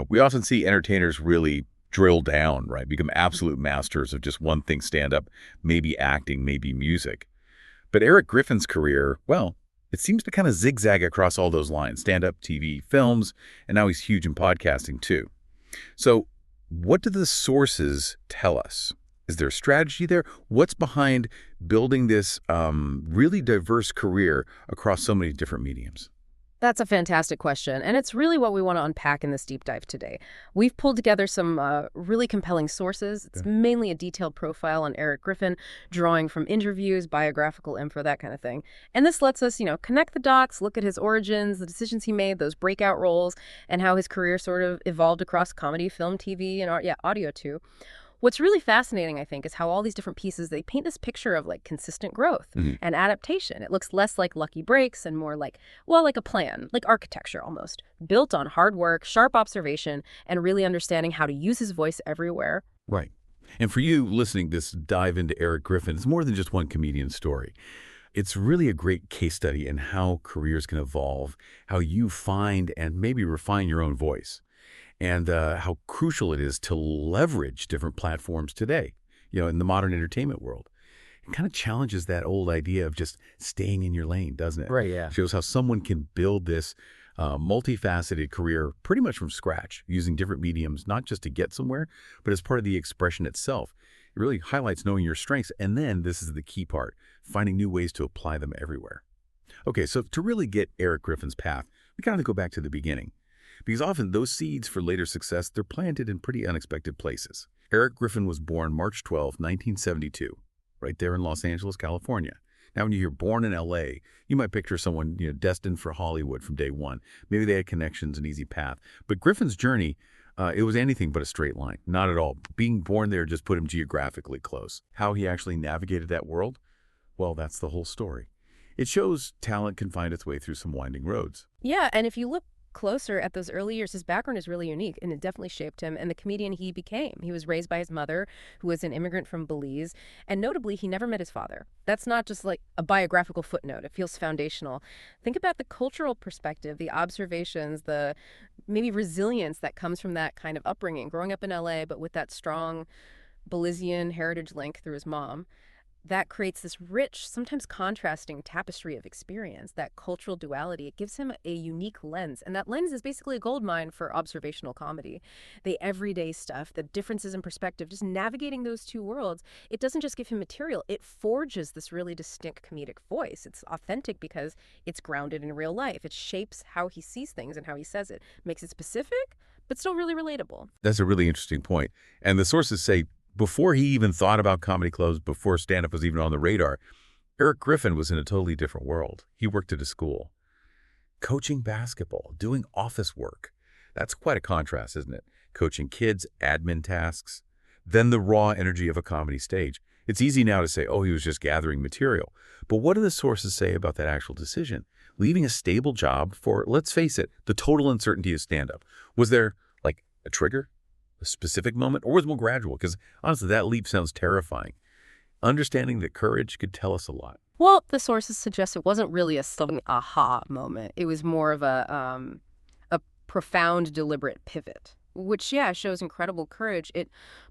We often see entertainers really drill down, right? Become absolute masters of just one thing, stand-up, maybe acting, maybe music. But Erik Griffin's career, well, it seems to kind of zigzag across all those lines, stand-up, TV, films, and now he's huge in podcasting too. So what do the sources tell us? Is there a strategy there? What's behind building this really diverse career across so many different mediums? That's a fantastic question, and it's really what we want to unpack in this deep dive today. We've pulled together some really compelling sources. It's mainly a detailed profile on Erik Griffin, drawing from interviews, biographical info, that kind of thing. And this lets us, connect the dots, look at his origins, the decisions he made, those breakout roles, and how his career sort of evolved across comedy, film, TV, and audio too. What's really fascinating, I think, is how all these different pieces, they paint this picture of consistent growth and adaptation. It looks less like lucky breaks and more like a plan, like architecture almost, built on hard work, sharp observation, and really understanding how to use his voice everywhere. Right. And for you listening, this dive into Erik Griffin is more than just one comedian story. It's really a great case study in how careers can evolve, how you find and maybe refine your own voice, and how crucial it is to leverage different platforms today, in the modern entertainment world. It kind of challenges that old idea of just staying in your lane, doesn't it? Right, yeah. Shows how someone can build this multifaceted career pretty much from scratch, using different mediums, not just to get somewhere, but as part of the expression itself. It really highlights knowing your strengths, and then, this is the key part, finding new ways to apply them everywhere. Okay, so to really get Erik Griffin's path, we kind of go back to the beginning. Because often those seeds for later success, they're planted in pretty unexpected places. Erik Griffin was born March 12, 1972, right there in Los Angeles, California. Now, when you hear born in L.A., you might picture someone destined for Hollywood from day one. Maybe they had connections, an easy path. But Griffin's journey, it was anything but a straight line. Not at all. Being born there just put him geographically close. How he actually navigated that world? Well, that's the whole story. It shows talent can find its way through some winding roads. Yeah, and if you look closer at those early years, his background is really unique, and it definitely shaped him and the comedian he became. He was raised by his mother, who was an immigrant from Belize, and notably, he never met his father. That's not just like a biographical footnote. It feels foundational. Think about the cultural perspective, the observations, the maybe resilience that comes from that kind of upbringing, growing up in LA, but with that strong Belizean heritage link through his mom. That creates this rich, sometimes contrasting tapestry of experience, that cultural duality. It gives him a unique lens, and that lens is basically a goldmine for observational comedy. The everyday stuff, the differences in perspective, just navigating those two worlds, it doesn't just give him material, it forges this really distinct comedic voice. It's authentic because it's grounded in real life. It shapes how he sees things and how he says it. Makes it specific, but still really relatable. That's a really interesting point. And the sources say, before he even thought about comedy clubs, before stand-up was even on the radar, Erik Griffin was in a totally different world. He worked at a school, coaching basketball, doing office work. That's quite a contrast, isn't it? Coaching kids, admin tasks, then the raw energy of a comedy stage. It's easy now to say, oh, he was just gathering material. But what do the sources say about that actual decision? Leaving a stable job for, let's face it, the total uncertainty of stand-up. Was there, a trigger? A specific moment, or was it more gradual? Because honestly, that leap sounds terrifying. Understanding that courage could tell us a lot. Well, the sources suggest it wasn't really a sudden aha moment. It was more of a profound, deliberate pivot, which, shows incredible courage. It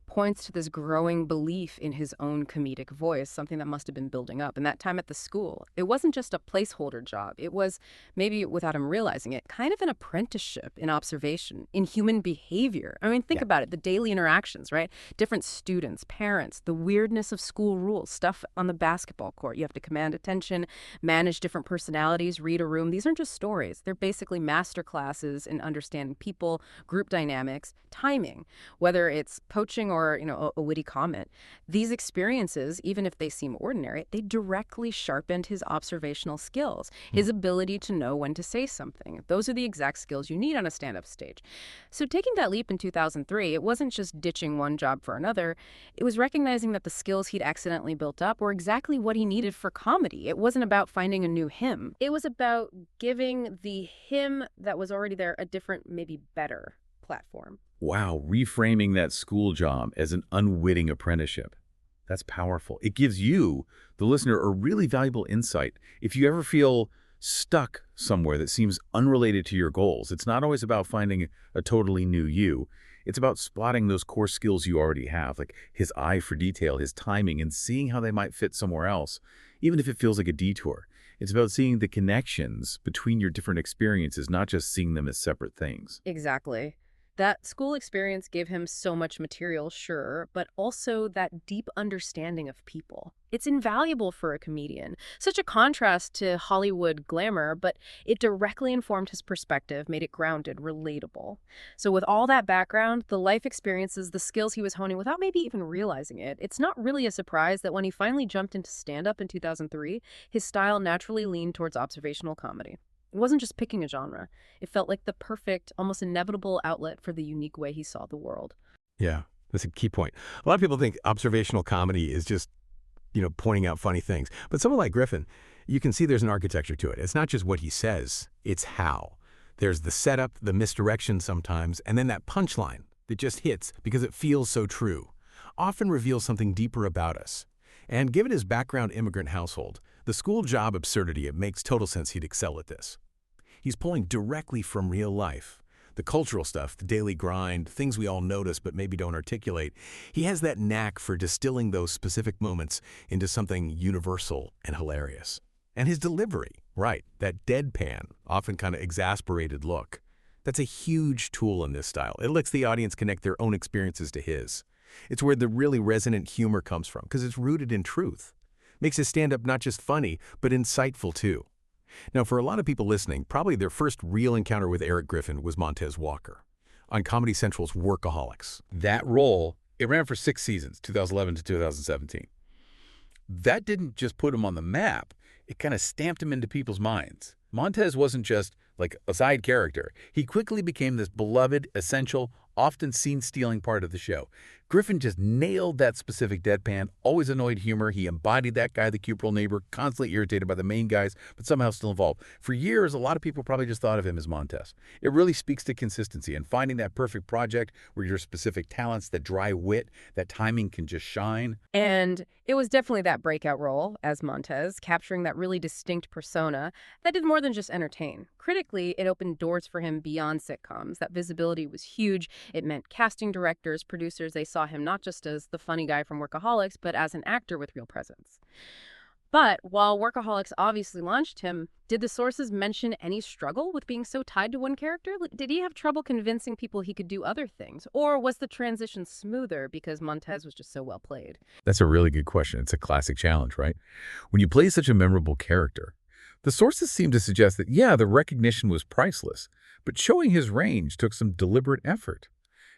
points to this growing belief in his own comedic voice, something that must have been building up. And that time at the school, it wasn't just a placeholder job. It was, maybe without him realizing it, kind of an apprenticeship in observation, in human behavior. I mean, think about it, the daily interactions, right? Different students, parents, the weirdness of school rules, stuff on the basketball court. You have to command attention, manage different personalities, read a room. These aren't just stories. They're basically master classes in understanding people, group dynamics, timing, whether it's poaching or, a witty comment. These experiences, even if they seem ordinary, they directly sharpened his observational skills, his ability to know when to say something. Those are the exact skills you need on a stand-up stage. So taking that leap in 2003, it wasn't just ditching one job for another. It was recognizing that the skills he'd accidentally built up were exactly what he needed for comedy. It wasn't about finding a new him. It was about giving the him that was already there a different, maybe better platform. Wow, reframing that school job as an unwitting apprenticeship. That's powerful. It gives you, the listener, a really valuable insight. If you ever feel stuck somewhere that seems unrelated to your goals. It's not always about finding a totally new you. It's about spotting those core skills you already have, like his eye for detail, his timing, and seeing how they might fit somewhere else, even if it feels like a detour. It's about seeing the connections between your different experiences, not just seeing them as separate things. Exactly. That school experience gave him so much material, sure, but also that deep understanding of people. It's invaluable for a comedian. Such a contrast to Hollywood glamour, but it directly informed his perspective, made it grounded, relatable. So with all that background, the life experiences, the skills he was honing without maybe even realizing it, it's not really a surprise that when he finally jumped into stand-up in 2003, his style naturally leaned towards observational comedy. It wasn't just picking a genre. It felt like the perfect, almost inevitable outlet for the unique way he saw the world. Yeah, that's a key point. A lot of people think observational comedy is just, pointing out funny things. But someone like Griffin, you can see there's an architecture to it. It's not just what he says, it's how. There's the setup, the misdirection sometimes, and then that punchline that just hits because it feels so true. Often reveals something deeper about us. And given his background immigrant household, the school job absurdity, it makes total sense he'd excel at this. He's pulling directly from real life. The cultural stuff, the daily grind, things we all notice but maybe don't articulate. He has that knack for distilling those specific moments into something universal and hilarious. And his delivery, right, that deadpan, often kind of exasperated look. That's a huge tool in this style. It lets the audience connect their own experiences to his. It's where the really resonant humor comes from, because it's rooted in truth. Makes his stand-up not just funny, but insightful too. Now, for a lot of people listening, probably their first real encounter with Erik Griffin was Montez on Comedy Central's Workaholics. That role, it ran for 6 seasons, 2011 to 2017. That didn't just put him on the map. It kind of stamped him into people's minds. Montez wasn't just like a side character. He quickly became this beloved, essential, often scene-stealing part of the show. Griffin just nailed that specific deadpan, always annoyed humor. He embodied that guy, the cubicle neighbor, constantly irritated by the main guys, but somehow still involved. For years, a lot of people probably just thought of him as Montez. It really speaks to consistency and finding that perfect project where your specific talents, that dry wit, that timing can just shine. And it was definitely that breakout role as Montez, capturing that really distinct persona that did more than just entertain. Critically, it opened doors for him beyond sitcoms. That visibility was huge. It meant casting directors, producers, they saw him not just as the funny guy from Workaholics, but as an actor with real presence. But while Workaholics obviously launched him, did the sources mention any struggle with being so tied to one character? Did he have trouble convincing people he could do other things? Or was the transition smoother because Montez was just so well played? That's a really good question. It's a classic challenge, right? When you play such a memorable character, the sources seem to suggest that, yeah, the recognition was priceless, but showing his range took some deliberate effort.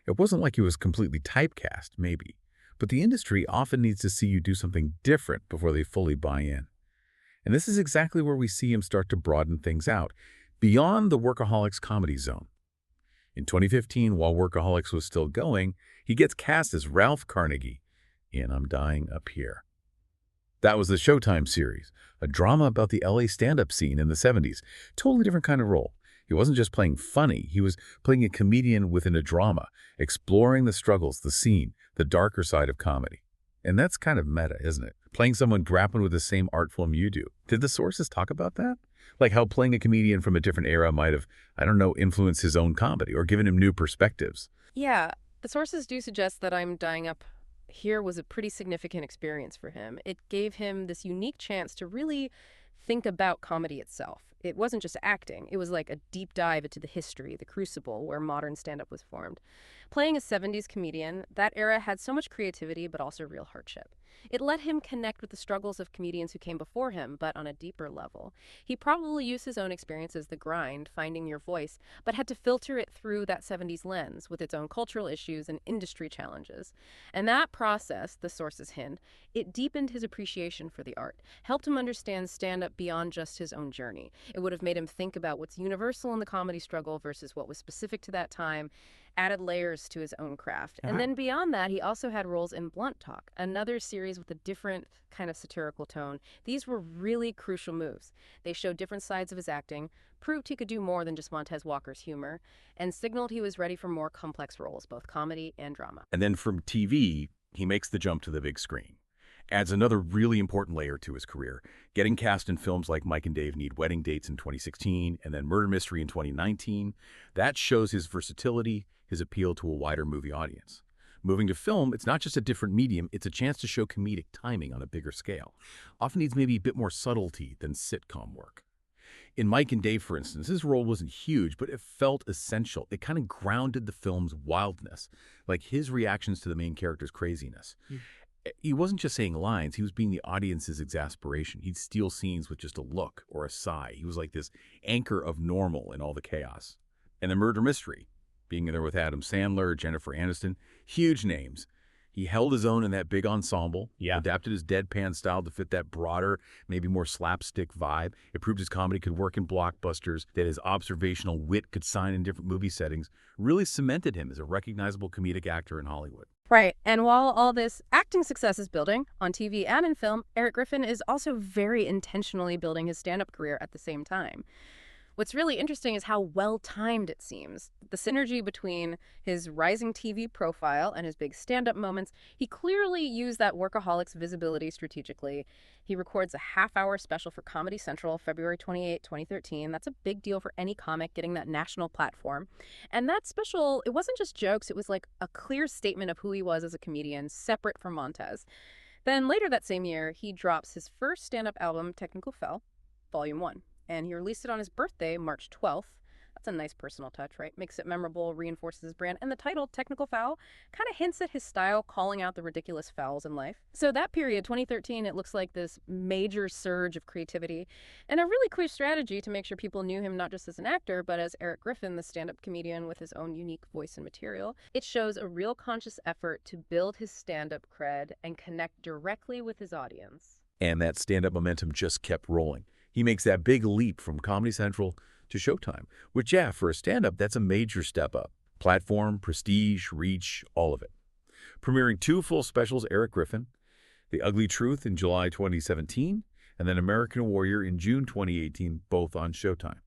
It wasn't like he was completely typecast, maybe, but the industry often needs to see you do something different before they fully buy in. And this is exactly where we see him start to broaden things out, beyond the Workaholics comedy zone. In 2015, while Workaholics was still going, he gets cast as Ralph Carnegie in I'm Dying Up Here. That was the Showtime series, a drama about the LA stand-up scene in the 70s. Totally different kind of role. He wasn't just playing funny, he was playing a comedian within a drama, exploring the struggles, the scene, the darker side of comedy. And that's kind of meta, isn't it? Playing someone grappling with the same art form you do. Did the sources talk about that? Like how playing a comedian from a different era might have, influenced his own comedy or given him new perspectives. Yeah, the sources do suggest that I'm Dying Up Here was a pretty significant experience for him. It gave him this unique chance to really think about comedy itself. It wasn't just acting. It was like a deep dive into the history, the crucible where modern stand-up was formed. Playing a 70s comedian, that era had so much creativity but also real hardship. It let him connect with the struggles of comedians who came before him, but on a deeper level. He probably used his own experience as the grind, finding your voice, but had to filter it through that 70s lens with its own cultural issues and industry challenges. And that process, the sources hint, it deepened his appreciation for the art, helped him understand stand-up beyond just his own journey. It would have made him think about what's universal in the comedy struggle versus what was specific to that time, added layers to his own craft. And then beyond that, he also had roles in Blunt Talk, another series with a different kind of satirical tone. These were really crucial moves. They showed different sides of his acting, proved he could do more than just Montez Walker's humor, and signaled he was ready for more complex roles, both comedy and drama. And then from TV, he makes the jump to the big screen. Adds another really important layer to his career, getting cast in films like Mike and Dave Need Wedding Dates in 2016 and then Murder Mystery in 2019. That shows his versatility, his appeal to a wider movie audience. Moving to film, it's not just a different medium, it's a chance to show comedic timing on a bigger scale. Often needs maybe a bit more subtlety than sitcom work. In Mike and Dave, for instance, his role wasn't huge, but it felt essential. It kind of grounded the film's wildness, like his reactions to the main character's craziness. He wasn't just saying lines, he was being the audience's exasperation. He'd steal scenes with just a look or a sigh. He was like this anchor of normal in all the chaos. And the murder mystery, being there with Adam Sandler, Jennifer Aniston, huge names. He held his own in that big ensemble, adapted his deadpan style to fit that broader, maybe more slapstick vibe. It proved his comedy could work in blockbusters, that his observational wit could shine in different movie settings, really cemented him as a recognizable comedic actor in Hollywood. Right. And while all this acting success is building on TV and in film, Erik Griffin is also very intentionally building his stand-up career at the same time. What's really interesting is how well-timed it seems. The synergy between his rising TV profile and his big stand-up moments, he clearly used that Workaholics visibility strategically. He records a half-hour special for Comedy Central, February 28, 2013. That's a big deal for any comic getting that national platform. And that special, it wasn't just jokes, it was like a clear statement of who he was as a comedian, separate from Montez. Then later that same year, he drops his first stand-up album, Technical Foul, Volume 1. And he released it on his birthday, March 12th. That's a nice personal touch, right? Makes it memorable, reinforces his brand. And the title, Technical Foul, kind of hints at his style, calling out the ridiculous fouls in life. So that period, 2013, it looks like this major surge of creativity and a really clear strategy to make sure people knew him not just as an actor, but as Erik Griffin, the stand-up comedian with his own unique voice and material. It shows a real conscious effort to build his stand-up cred and connect directly with his audience. And that stand-up momentum just kept rolling. He makes that big leap from Comedy Central to Showtime, which, for a stand-up, that's a major step up. Platform, prestige, reach, all of it. Premiering 2 full specials, Erik Griffin, The Ugly Truth in July 2017, and then American Warrior in June 2018, both on Showtime.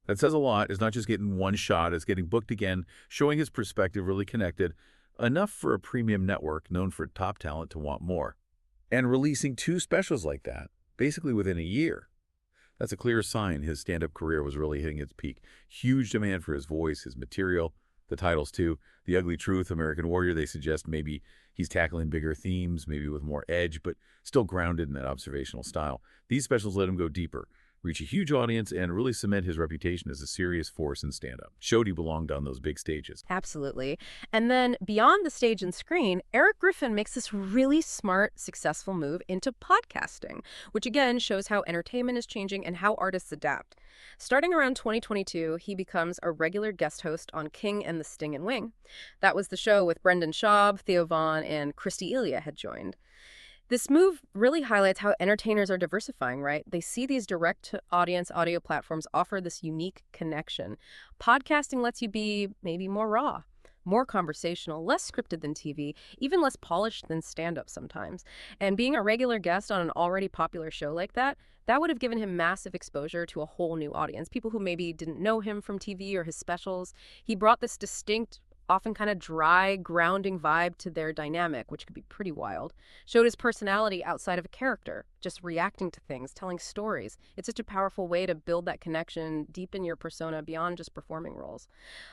That says a lot. It's not just getting one shot, it's getting booked again, showing his perspective really connected, enough for a premium network known for top talent to want more. And releasing 2 specials like that, basically within a year. That's a clear sign his stand-up career was really hitting its peak. Huge demand for his voice, his material, the titles too. The Ugly Truth, American Warrior, they suggest maybe he's tackling bigger themes, maybe with more edge, but still grounded in that observational style. These specials let him go deeper, reach a huge audience, and really cement his reputation as a serious force in stand-up. Showed he belonged on those big stages. Absolutely. And then beyond the stage and screen, Erik Griffin makes this really smart, successful move into podcasting, which again shows how entertainment is changing and how artists adapt. Starting around 2022, he becomes a regular guest host on King and the Sting and Wing. That was the show with Brendan Schaub, Theo Von, and Christy Elia had joined. This move really highlights how entertainers are diversifying, right? They see these direct-to-audience audio platforms offer this unique connection. Podcasting lets you be maybe more raw, more conversational, less scripted than TV, even less polished than stand-up sometimes. And being a regular guest on an already popular show like that would have given him massive exposure to a whole new audience, people who maybe didn't know him from TV or his specials. He brought this distinct, often kind of dry, grounding vibe to their dynamic, which could be pretty wild. Showed his personality outside of a character, just reacting to things, telling stories. It's such a powerful way to build that connection, deepen your persona beyond just performing roles.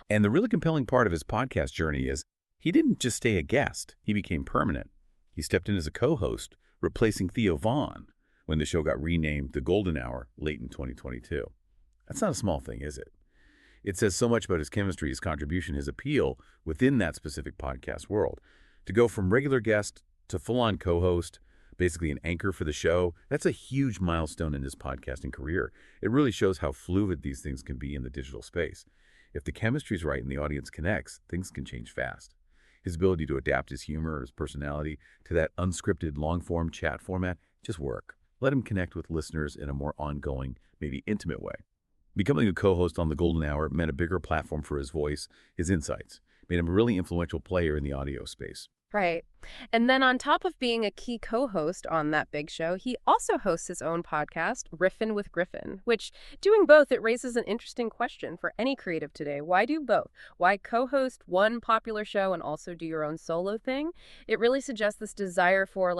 And the really compelling part of his podcast journey is he didn't just stay a guest. He became permanent. He stepped in as a co-host, replacing Theo Von when the show got renamed The Golden Hour late in 2022. That's not a small thing, is it? It says so much about his chemistry, his contribution, his appeal within that specific podcast world. To go from regular guest to full-on co-host, basically an anchor for the show, that's a huge milestone in his podcasting career. It really shows how fluid these things can be in the digital space. If the chemistry's right and the audience connects, things can change fast. His ability to adapt his humor, his personality, to that unscripted long-form chat format, just work. Let him connect with listeners in a more ongoing, maybe intimate way. Becoming a co-host on The Golden Hour meant a bigger platform for his voice, his insights, made him a really influential player in the audio space. Right. And then on top of being a key co-host on that big show, he also hosts his own podcast, Riffin with Griffin, which, doing both, it raises an interesting question for any creative today. Why do both? Why co-host one popular show and also do your own solo thing? It really suggests this desire for,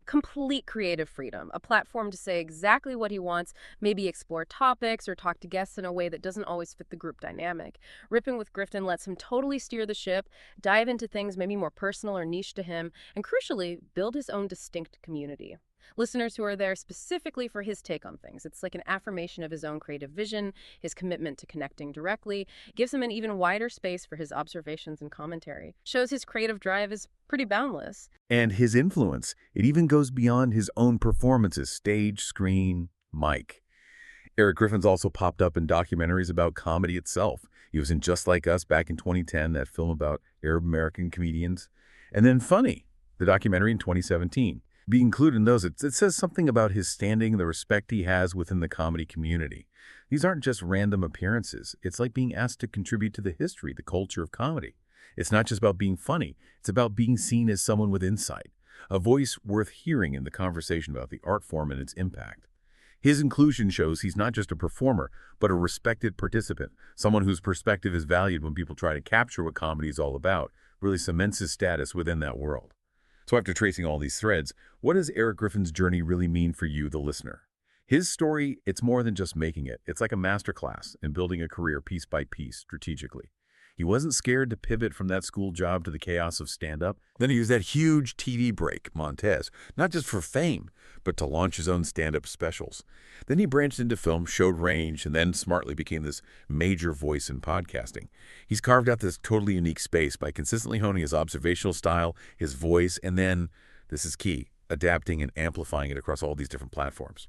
Complete creative freedom, a platform to say exactly what he wants, maybe explore topics or talk to guests in a way that doesn't always fit the group dynamic. Ripping with Griffin lets him totally steer the ship, dive into things maybe more personal or niche to him, and crucially, build his own distinct community. Listeners who are there specifically for his take on things. It's like an affirmation of his own creative vision, his commitment to connecting directly, gives him an even wider space for his observations and commentary. Shows his creative drive is pretty boundless. And his influence, it even goes beyond his own performances, stage, screen, mic. Erik Griffin's also popped up in documentaries about comedy itself. He was in Just Like Us back in 2010, that film about Arab American comedians. And then Funny, the documentary in 2017. Be included in those, it says something about his standing, the respect he has within the comedy community. These aren't just random appearances. It's like being asked to contribute to the history, the culture of comedy. It's not just about being funny. It's about being seen as someone with insight, a voice worth hearing in the conversation about the art form and its impact. His inclusion shows he's not just a performer, but a respected participant, someone whose perspective is valued when people try to capture what comedy is all about, really cements his status within that world. So after tracing all these threads, what does Erik Griffin's journey really mean for you, the listener? His story, it's more than just making it. It's like a masterclass in building a career piece by piece, strategically. He wasn't scared to pivot from that school job to the chaos of stand-up. Then he used that huge TV break, Montez, not just for fame, but to launch his own stand-up specials. Then he branched into film, showed range, and then smartly became this major voice in podcasting. He's carved out this totally unique space by consistently honing his observational style, his voice, and then, this is key, adapting and amplifying it across all these different platforms.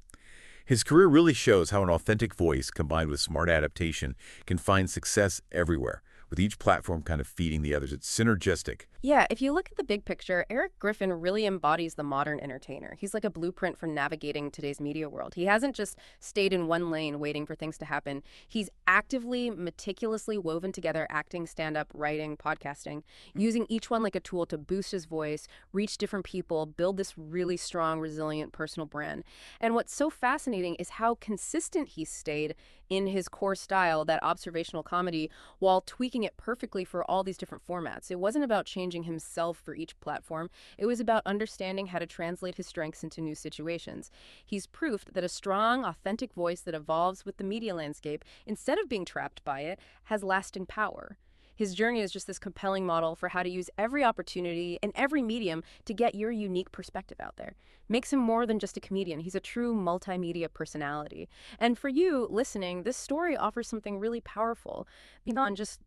His career really shows how an authentic voice combined with smart adaptation can find success everywhere, with each platform kind of feeding the others. It's synergistic. Yeah, if you look at the big picture, Erik Griffin really embodies the modern entertainer. He's like a blueprint for navigating today's media world. He hasn't just stayed in one lane waiting for things to happen. He's actively, meticulously woven together acting, stand-up, writing, podcasting, using each one like a tool to boost his voice, reach different people, build this really strong, resilient personal brand. And what's so fascinating is how consistent he's stayed in his core style, that observational comedy, while tweaking it perfectly for all these different formats. It wasn't about changing himself for each platform. It was about understanding how to translate his strengths into new situations. He's proof that a strong, authentic voice that evolves with the media landscape, instead of being trapped by it, has lasting power. His journey is just this compelling model for how to use every opportunity and every medium to get your unique perspective out there. Makes him more than just a comedian. He's a true multimedia personality. And for you listening, this story offers something really powerful. Beyond just,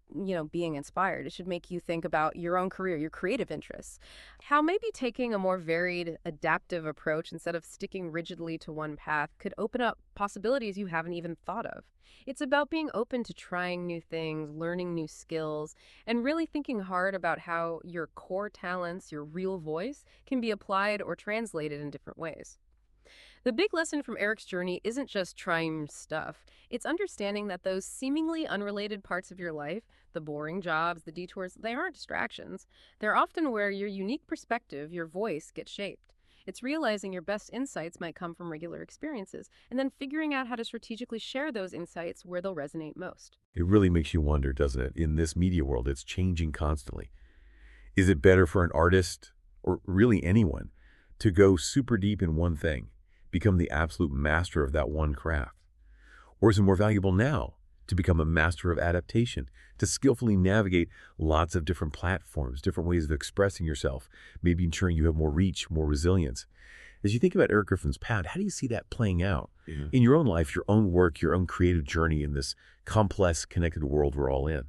being inspired, it should make you think about your own career, your creative interests. How maybe taking a more varied, adaptive approach instead of sticking rigidly to one path could open up possibilities you haven't even thought of. It's about being open to trying new things, learning new skills, and really thinking hard about how your core talents, your real voice, can be applied or translated in different ways. The big lesson from Erik's journey isn't just trying stuff. It's understanding that those seemingly unrelated parts of your life, the boring jobs, the detours, they aren't distractions. They're often where your unique perspective, your voice, gets shaped. It's realizing your best insights might come from regular experiences, and then figuring out how to strategically share those insights where they'll resonate most. It really makes you wonder, doesn't it? In this media world, it's changing constantly. Is it better for an artist, or really anyone, to go super deep in one thing, become the absolute master of that one craft? Or is it more valuable now to become a master of adaptation, to skillfully navigate lots of different platforms, different ways of expressing yourself, maybe ensuring you have more reach, more resilience? As you think about Erik Griffin's path, how do you see that playing out in your own life, your own work, your own creative journey in this complex, connected world we're all in?